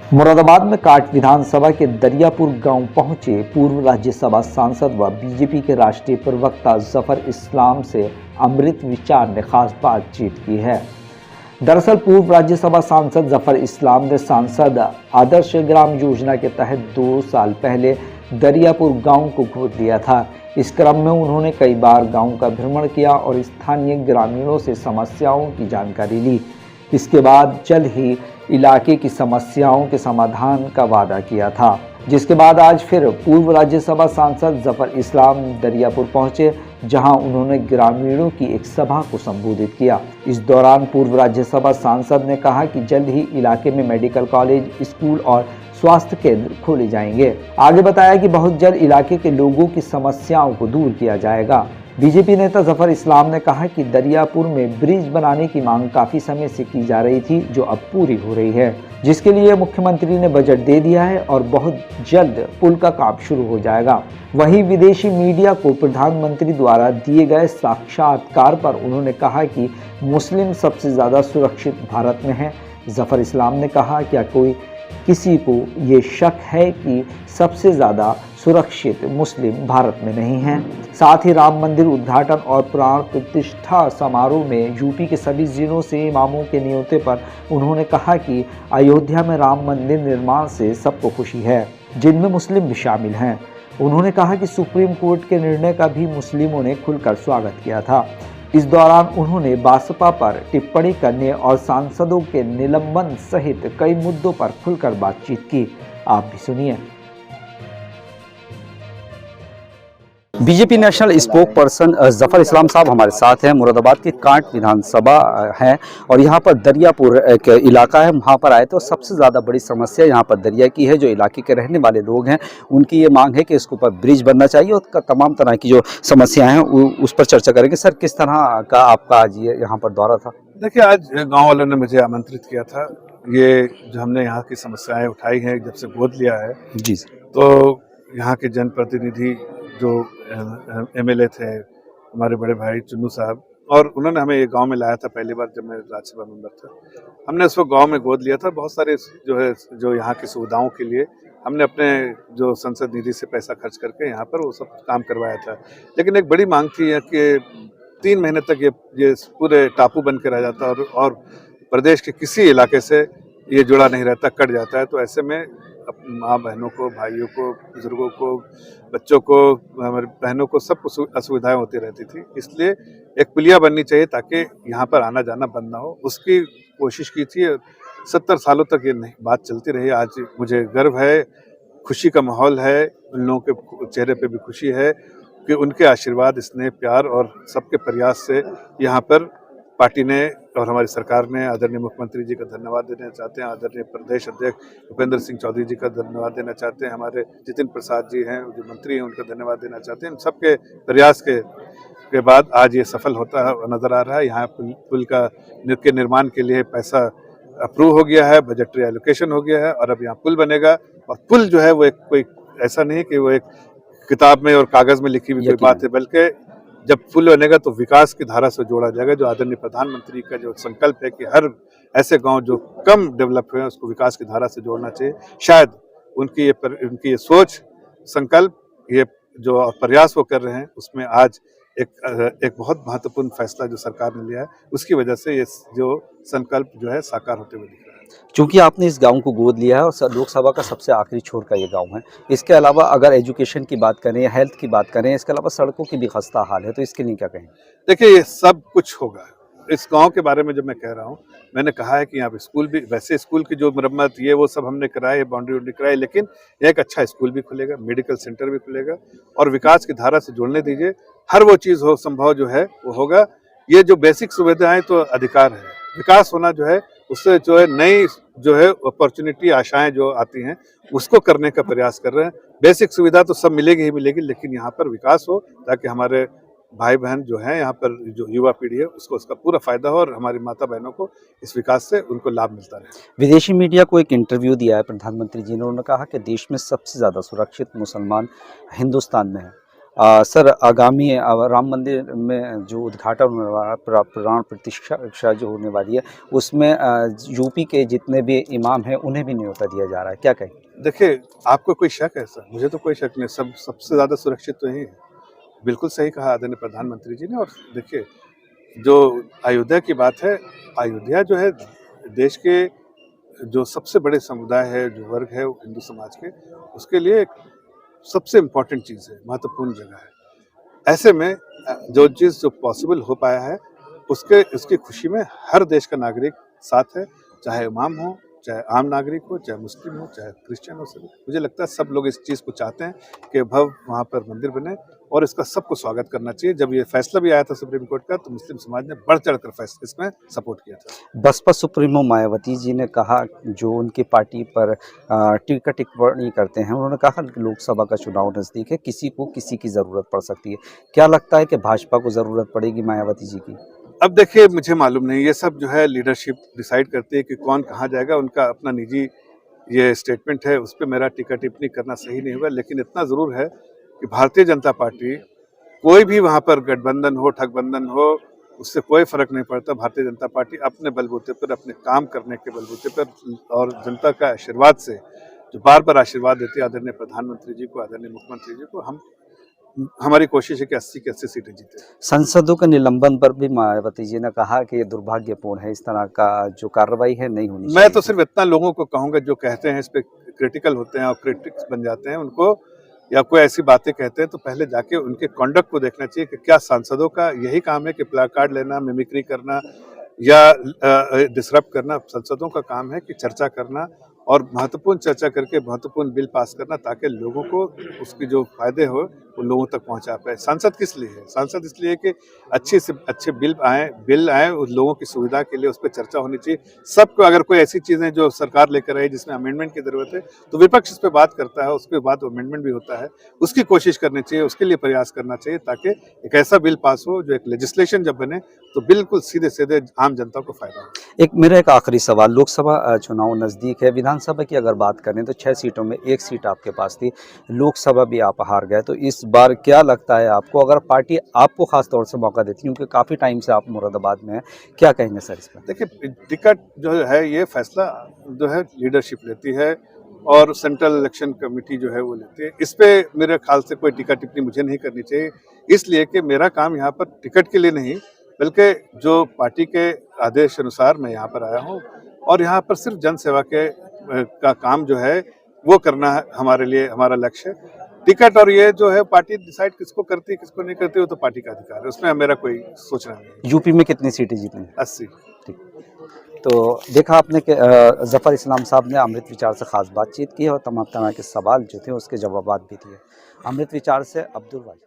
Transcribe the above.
मुरादाबाद में काट विधानसभा के दरियापुर गांव पहुंचे पूर्व राज्यसभा सांसद व बीजेपी के राष्ट्रीय प्रवक्ता जफर इस्लाम से अमृत विचार ने खास बातचीत की है। दरअसल पूर्व राज्यसभा सांसद जफर इस्लाम ने सांसद आदर्श ग्राम योजना के तहत 2 साल पहले दरियापुर गांव को गोद लिया था। इस क्रम में उन्होंने कई बार गांव का भ्रमण किया और स्थानीय ग्रामीणों से समस्याओं की जानकारी ली। इसके बाद जल्द ही इलाके की समस्याओं के समाधान का वादा किया था, जिसके बाद आज फिर पूर्व राज्यसभा सांसद जफर इस्लाम दरियापुर पहुंचे, जहां उन्होंने ग्रामीणों की एक सभा को संबोधित किया। इस दौरान पूर्व राज्यसभा सांसद ने कहा कि जल्द ही इलाके में मेडिकल कॉलेज, स्कूल और स्वास्थ्य केंद्र खोले जाएंगे। आगे बताया कि बहुत जल्द इलाके के लोगों की समस्याओं को दूर किया जाएगा। बीजेपी नेता जफर इस्लाम ने कहा कि दरियापुर में ब्रिज बनाने की मांग काफी समय से की जा रही थी, जो अब पूरी हो रही है, जिसके लिए मुख्यमंत्री ने बजट दे दिया है और बहुत जल्द पुल का काम शुरू हो जाएगा। वहीं विदेशी मीडिया को प्रधानमंत्री द्वारा दिए गए साक्षात्कार पर उन्होंने कहा कि मुस्लिम सबसे ज्यादा सुरक्षित भारत में है। जफर इस्लाम ने कहा, क्या कोई किसी को ये शक है कि सबसे ज़्यादा सुरक्षित मुस्लिम भारत में नहीं हैं? साथ ही राम मंदिर उद्घाटन और प्राण प्रतिष्ठा समारोह में यूपी के सभी जिलों से इमामों के न्योते पर उन्होंने कहा कि अयोध्या में राम मंदिर निर्माण से सबको खुशी है, जिनमें मुस्लिम भी शामिल हैं। उन्होंने कहा कि सुप्रीम कोर्ट के निर्णय का भी मुस्लिमों ने खुलकर स्वागत किया था। इस दौरान उन्होंने बसपा पर टिप्पणी करने और सांसदों के निलंबन सहित कई मुद्दों पर खुलकर बातचीत की। आप भी सुनिए। BJP national spoke person Zafar Islam साहब हमारे साथ हैं। मुरादाबाद की कांट विधानसभा है और यहाँ पर दरियापुर एक इलाका है, वहाँ पर आए तो सबसे ज़्यादा बड़ी समस्या यहाँ पर दरिया की है। जो इलाके के रहने वाले लोग हैं उनकी ये मांग है कि इसके ऊपर ब्रिज बनना चाहिए और तमाम तरह की जो समस्याएं हैं उस पर चर्चा करेंगे। सर, किस तरह का आपका आज ये यहाँ पर दौरा था? देखिए, आज गाँव वालों ने मुझे आमंत्रित किया था। ये जो हमने यहाँ की समस्याएं उठाई हैं जब से गोद लिया है जी, तो यहाँ के जनप्रतिनिधि जो एमएलए थे, हमारे बड़े भाई चुन्नू साहब, और उन्होंने हमें ये गांव में लाया था पहली बार जब मैं राज्यसभा मेंबर था। हमने उसको गांव में गोद लिया था। बहुत सारे जो यहाँ की सुविधाओं के लिए हमने अपने जो संसद निधि से पैसा खर्च करके यहाँ पर वो सब काम करवाया था। लेकिन एक बड़ी मांग थी कि 3 महीने तक ये पूरे टापू बन के रह जाता और प्रदेश के किसी इलाके से ये जुड़ा नहीं रहता, कट जाता है। तो ऐसे में माँ बहनों को, भाइयों को, बुजुर्गों को, बच्चों को, हमारे बहनों को सबको असुविधाएं होती रहती थी। इसलिए एक पुलिया बननी चाहिए ताकि यहाँ पर आना जाना बंद ना हो। उसकी कोशिश की थी। 70 सालों तक ये बात चलती रही। आज मुझे गर्व है, खुशी का माहौल है, उन लोगों के चेहरे पे भी खुशी है कि उनके आशीर्वाद, स्नेह, प्यार और सबके प्रयास से यहाँ पर पार्टी ने और हमारी सरकार ने, आदरणीय मुख्यमंत्री जी का धन्यवाद देना चाहते हैं, आदरणीय प्रदेश अध्यक्ष भूपेंद्र सिंह चौधरी जी का धन्यवाद देना चाहते हैं, हमारे जितिन प्रसाद जी हैं जो मंत्री हैं उनका धन्यवाद देना चाहते हैं। इन सबके प्रयास के बाद आज ये सफल होता नजर आ रहा है। यहाँ पुल के निर्माण के लिए पैसा अप्रूव हो गया है, बजटरी एलोकेशन हो गया है और अब यहाँ पुल बनेगा। और पुल जो है वो एक कोई ऐसा नहीं कि वो एक किताब में और कागज में लिखी हुई कोई बात है, बल्कि जब पुल बनेगा तो विकास की धारा से जोड़ा जाएगा। जो आदरणीय प्रधानमंत्री का जो संकल्प है कि हर ऐसे गांव जो कम डेवलप हुए हैं उसको विकास की धारा से जोड़ना चाहिए, शायद उनकी ये सोच, संकल्प, ये जो प्रयास वो कर रहे हैं उसमें आज एक बहुत महत्वपूर्ण फैसला जो सरकार ने लिया है उसकी वजह से ये जो संकल्प जो है साकार होते हुए दिख रहा है। क्योंकि आपने इस गांव को गोद लिया है और लोकसभा का सबसे आखिरी छोर का ये गांव है, इसके अलावा अगर एजुकेशन की बात करें, हेल्थ की बात करें, इसके अलावा सड़कों की भी खस्ता हाल है, तो इसके लिए क्या कहें? देखिए, ये सब कुछ होगा। इस गांव के बारे में जब मैं कह रहा हूँ, मैंने कहा है कि यहाँ पे स्कूल भी, वैसे स्कूल की जो मरम्मत ये वो सब हमने कराए, बाउंड्री कराई, लेकिन एक अच्छा स्कूल भी खुलेगा, मेडिकल सेंटर भी खुलेगा और विकास की धारा से जोड़ने दीजिए। हर वो चीज़ हो संभव जो है वो होगा। ये जो बेसिक सुविधाएं तो अधिकार है, विकास होना जो है उससे जो है नई जो है अपॉर्चुनिटी, आशाएं जो आती हैं उसको करने का प्रयास कर रहे हैं। बेसिक सुविधा तो सब मिलेगी ही मिलेगी, लेकिन यहाँ पर विकास हो ताकि हमारे भाई बहन जो हैं यहाँ पर, जो युवा पीढ़ी है उसको उसका पूरा फायदा हो और हमारी माता बहनों को इस विकास से उनको लाभ मिलता रहे। विदेशी मीडिया को एक इंटरव्यू दिया है प्रधानमंत्री जी ने, उन्होंने कहा कि देश में सबसे ज़्यादा सुरक्षित मुसलमान हिंदुस्तान में है। सर आगामी राम मंदिर में जो उद्घाटन होने वाला है, प्राण प्रतिष्ठा जो होने वाली है, उसमें यूपी के जितने भी इमाम हैं उन्हें भी न्योता दिया जा रहा है, क्या कहें? देखिए, आपको कोई शक है सर? मुझे तो कोई शक नहीं, सबसे ज़्यादा सुरक्षित तो यही है। बिल्कुल सही कहा आदरणीय प्रधानमंत्री जी ने। और देखिए, जो अयोध्या की बात है, अयोध्या जो है देश के जो सबसे बड़े समुदाय है, जो वर्ग है वो हिंदू समाज के, उसके लिए एक सबसे इम्पोर्टेंट चीज़ है, महत्वपूर्ण जगह है। ऐसे में जो चीज़ जो पॉसिबल हो पाया है, उसकी खुशी में हर देश का नागरिक साथ है, चाहे इमाम हो, चाहे आम नागरिक हो, चाहे मुस्लिम हो, चाहे क्रिश्चियन हो। सभी, मुझे लगता है सब लोग इस चीज़ को चाहते हैं कि भव्य वहाँ पर मंदिर बने, और इसका सबको स्वागत करना चाहिए। जब ये फैसला भी आया था सुप्रीम कोर्ट का, तो मुस्लिम समाज ने बढ़ चढ़ कर इसमें सपोर्ट किया था। बसपा सुप्रीमो मायावती जी ने कहा, जो उनकी पार्टी पर टीका टिप्पणी करते हैं, उन्होंने कहा कि लोकसभा का चुनाव नज़दीक है, किसी को किसी की ज़रूरत पड़ सकती है। क्या लगता है कि भाजपा को ज़रूरत पड़ेगी मायावती जी की? अब देखिए, मुझे मालूम नहीं, ये सब जो है लीडरशिप डिसाइड करती है कि कौन कहाँ जाएगा। उनका अपना निजी ये स्टेटमेंट है, उस पर मेरा टीका टिप्पणी करना सही नहीं होगा। लेकिन इतना ज़रूर है कि भारतीय जनता पार्टी, कोई भी वहाँ पर गठबंधन हो, ठगबंधन हो, उससे कोई फर्क नहीं पड़ता। भारतीय जनता पार्टी अपने बलबूते पर, अपने काम करने के बलबूते पर और जनता का आशीर्वाद से, जो बार बार आशीर्वाद देती है आदरणीय प्रधानमंत्री जी को, आदरणीय मुख्यमंत्री जी को, हमारी कोशिश है कि 80 की 80 सीटें जीते। सांसदों के निलंबन पर भी मायावती जी ने कहा कि ये दुर्भाग्यपूर्ण है, इस तरह का जो कार्रवाई है नहीं होनी चाहिए। मैं तो सिर्फ इतना लोगों को कहूँगा जो कहते हैं, इस पे क्रिटिकल होते हैं और क्रिटिक्स बन जाते हैं, उनको या कोई ऐसी बातें कहते हैं, तो पहले जाके उनके कंडक्ट को देखना चाहिए कि क्या सांसदों का यही काम है कि प्लाकार्ड लेना, मिमिक्री करना या डिसरप्ट करना। सांसदों का काम है कि चर्चा करना और महत्वपूर्ण चर्चा करके महत्वपूर्ण बिल पास करना, ताकि लोगों को उसकी जो फायदे हो वो लोगों तक पहुंचा पाए। सांसद किस लिए है? सांसद इसलिए कि अच्छे से अच्छे बिल आए उस लोगों की सुविधा के लिए, उस पर चर्चा होनी चाहिए। सबको, अगर कोई ऐसी चीज़ें जो सरकार लेकर आई जिसमें अमेंडमेंट की जरूरत है, तो विपक्ष इस पर बात करता है, उसके बाद अमेंडमेंट भी होता है। उसकी कोशिश करनी चाहिए, उसके लिए प्रयास करना चाहिए, ताकि एक ऐसा बिल पास हो, जो एक लेजिस्लेशन जब बने तो बिल्कुल सीधे सीधे आम जनता को फायदा हो। मेरा एक आखिरी सवाल, लोकसभा चुनाव नज़दीक है, विधानसभा की अगर बात करें तो 6 सीटों में 1 सीट आपके पास थी, लोकसभा भी आप हार गए, तो इस बार क्या लगता है आपको, अगर पार्टी आपको खास तौर से मौका देती, क्योंकि काफ़ी टाइम से आप मुरादाबाद में हैं, क्या कहेंगे सर इस पर? देखिए, टिकट जो है, ये फैसला जो है लीडरशिप लेती है और सेंट्रल इलेक्शन कमेटी जो है वो लेती है। इस पे मेरे ख्याल से कोई टीका टिप्पणी मुझे नहीं करनी चाहिए, इसलिए कि मेरा काम यहाँ पर टिकट के लिए नहीं, बल्कि जो पार्टी के आदेश अनुसार मैं यहाँ पर आया हूँ, और यहाँ पर सिर्फ जन सेवा का काम जो है वो करना है हमारे लिए, हमारा लक्ष्य है। टिकट और ये जो है पार्टी डिसाइड किसको करती है, किसको नहीं करती, वो तो पार्टी का अधिकार है, उसमें मेरा कोई सोचना नहीं है। यूपी में कितनी सीटें जीतेंगे? 80। तो देखा आपने कि ज़फ़र इस्लाम साहब ने अमृत विचार से ख़ास बातचीत की और तमाम तरह के सवाल जो थे उसके जवाब भी दिए। अमृत विचार से अब्दुल वाजिद।